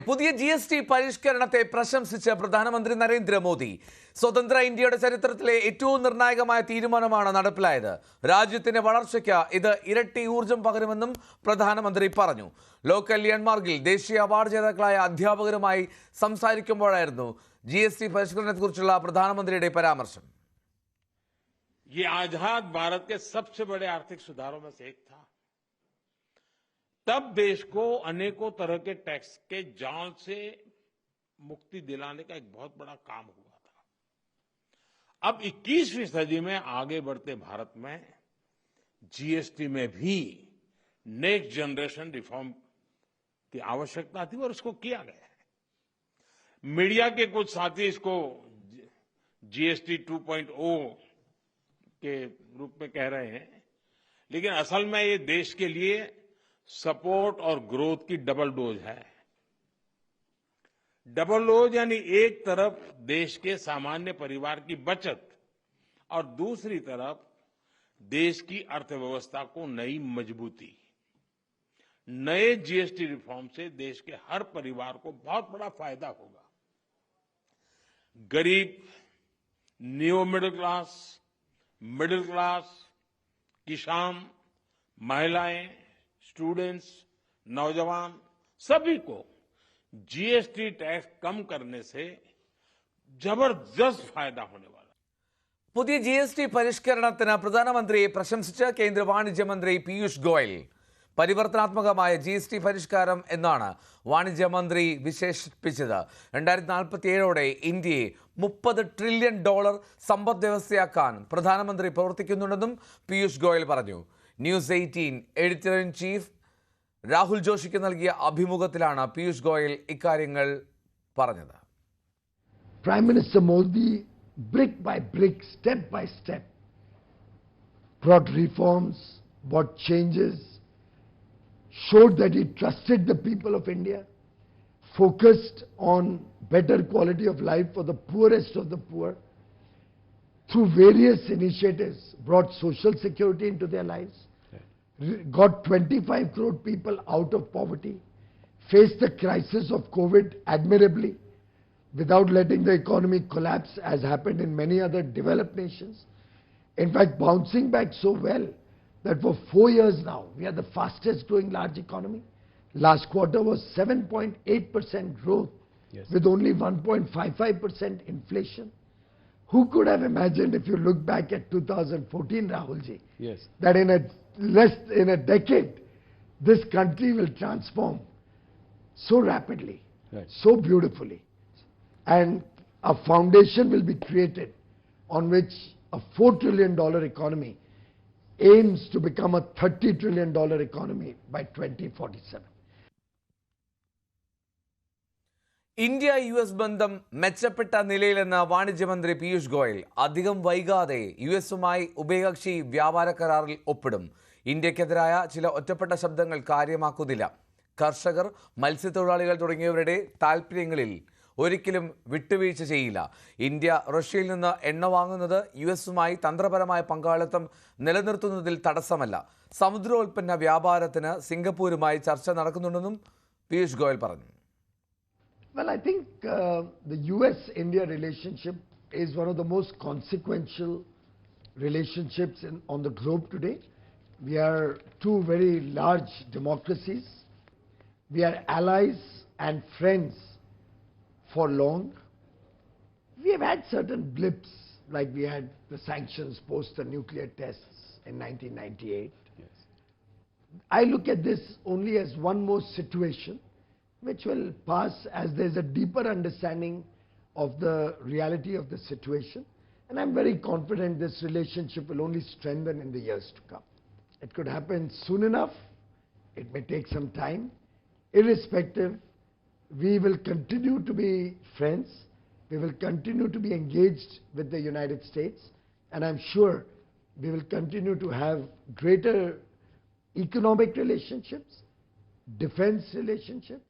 പുതിയ GST പരിഷ്കരണത്തെ പ്രശംസിച്ച പ്രധാനമന്ത്രി നരേന്ദ്രമോദി സ്വതന്ത്ര ഇന്ത്യയുടെ ചരിത്രത്തിലെ ഏറ്റവും നിർണായകമായ തീരുമാനമാണ് നടപ്പിലായത്. രാജ്യത്തിന്റെ വളർച്ചയ്ക്ക് ഇത് ഇരട്ടി ഊർജം പകരുമെന്നും പ്രധാനമന്ത്രി പറഞ്ഞു. ലോക് കല്യാൺ മാർഗിൽ ദേശീയ അവാർഡ് ജേതാക്കളായ അധ്യാപകരുമായി സംസാരിക്കുമ്പോഴായിരുന്നു GST പരിഷ്കരണത്തെക്കുറിച്ചുള്ള പ്രധാനമന്ത്രിയുടെ പരാമർശം. ये आजाद भारत के सबसे बड़े आर्थिक सुधारों में से एक था. तब देश को अनेकों तरह के टैक्स के जाल से मुक्ति दिलाने का एक बहुत बड़ा काम हुआ था. अब 21वीं सदी में आगे बढ़ते भारत में जीएसटी में भी नेक्स्ट जनरेशन रिफॉर्म की आवश्यकता थी और उसको किया गया है. मीडिया के कुछ साथी इसको जीएसटी 2.0 के रूप में कह रहे हैं, लेकिन असल में ये देश के लिए सपोर्ट और ग्रोथ की डबल डोज है. डबल डोज यानी एक तरफ देश के सामान्य परिवार की बचत और दूसरी तरफ देश की अर्थव्यवस्था को नई मजबूती. नए जीएसटी रिफॉर्म से देश के हर परिवार को बहुत बड़ा फायदा होगा. गरीब, न्यू मिडिल क्लास, किसान, महिलाएं, स्टूडेंट्स, नौजवान सभी को जीएसटी टैक्स कम करने से जबरदस्त फायदा होने वाला. പുതിയ GST പരിഷ്കരണത്തിന് പ്രധാനമന്ത്രിയെ പ്രശംസിച്ച കേന്ദ്ര വാണിജ്യ മന്ത്രി പീയൂഷ് ഗോയൽ. പരിവർത്തനാത്മകമായ GST പരിഷ്കാരം എന്നാണ് വാണിജ്യ മന്ത്രി വിശേഷിപ്പിച്ചത്. 2047ഓടെ ഇന്ത്യയെ $30 ട്രില്യൺ സമ്പദ് വ്യവസ്ഥയാക്കാൻ പ്രധാനമന്ത്രി പ്രവർത്തിക്കുന്നുണ്ടെന്നും പീയൂഷ് ഗോയൽ പറഞ്ഞു. News 18 editor in chief Rahul ജോഷിക്ക് നൽകിയ അഭിമുഖത്തിലാണ് പീയൂഷ് ഗോയൽ ഇക്കാര്യങ്ങൾ പറഞ്ഞത്. Prime Minister Modi, brick by brick, step by step, brought reforms, brought changes, showed that he trusted the people of India, focused on better quality of life for the poorest of the poor, through various initiatives, brought social security into their lives, got 25 crore people out of poverty, faced the crisis of COVID admirably, without letting the economy collapse as happened in many other developed nations. In fact, bouncing back so well that for 4 years now, we are the fastest growing large economy. Last quarter was 7.8% growth, yes, with only 1.55% inflation. Who could have imagined, if you look back at 2014, Rahulji, yes, that in a decade, this country will transform so rapidly, right, so beautifully, and a foundation will be created on which a $4 trillion economy aims to become a $30 trillion economy by 2047. ഇന്ത്യ-US ബന്ധം മെച്ചപ്പെട്ട നിലയിലെന്ന് വാണിജ്യമന്ത്രി പീയൂഷ് ഗോയൽ. അധികം വൈകാതെ US-ഉമായി ഉഭയകക്ഷി വ്യാപാര കരാറിൽ ഒപ്പിടും. ഇന്ത്യക്കെതിരായ ചില ഒറ്റപ്പെട്ട ശബ്ദങ്ങൾ കാര്യമാക്കുന്നില്ല. കർഷകർ, മത്സ്യത്തൊഴിലാളികൾ തുടങ്ങിയവരുടെ താൽപ്പര്യങ്ങളിൽ ഒരിക്കലും വിട്ടുവീഴ്ച ചെയ്യില്ല. ഇന്ത്യ റഷ്യയിൽ നിന്ന് എണ്ണ വാങ്ങുന്നത് US-ഉമായി തന്ത്രപരമായ പങ്കാളിത്തം നിലനിർത്തുന്നതിൽ തടസ്സമല്ല. സമുദ്രോൽപ്പന്ന വ്യാപാരത്തിന് സിംഗപ്പൂരുമായി ചർച്ച നടക്കുന്നുണ്ടെന്നും പീയൂഷ് ഗോയൽ പറഞ്ഞു. Well, I think the US-India relationship is one of the most consequential relationships on the globe today. We are two very large democracies. We are allies and friends for long. We have had certain blips, like we had the sanctions post the nuclear tests in 1998. Yes. I look at this only as one more situation which will pass as there's a deeper understanding of the reality of the situation. And I'm very confident this relationship will only strengthen in the years to come. It could happen soon enough. It may take some time. Irrespective, we will continue to be friends. We will continue to be engaged with the United States. And I'm sure we will continue to have greater economic relationships, defense relationships.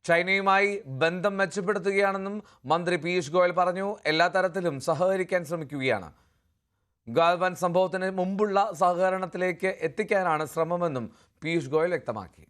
ചൈനയുമായി ബന്ധം മെച്ചപ്പെടുത്തുകയാണെന്നും മന്ത്രി പീയൂഷ് ഗോയൽ പറഞ്ഞു. എല്ലാ തരത്തിലും സഹകരിക്കാൻ ശ്രമിക്കുകയാണ്. ഗാൽവാൻ സംഭവത്തിന് മുമ്പുള്ള സഹകരണത്തിലേക്ക് എത്തിക്കാനാണ് ശ്രമമെന്നും പീയൂഷ് ഗോയൽ വ്യക്തമാക്കി.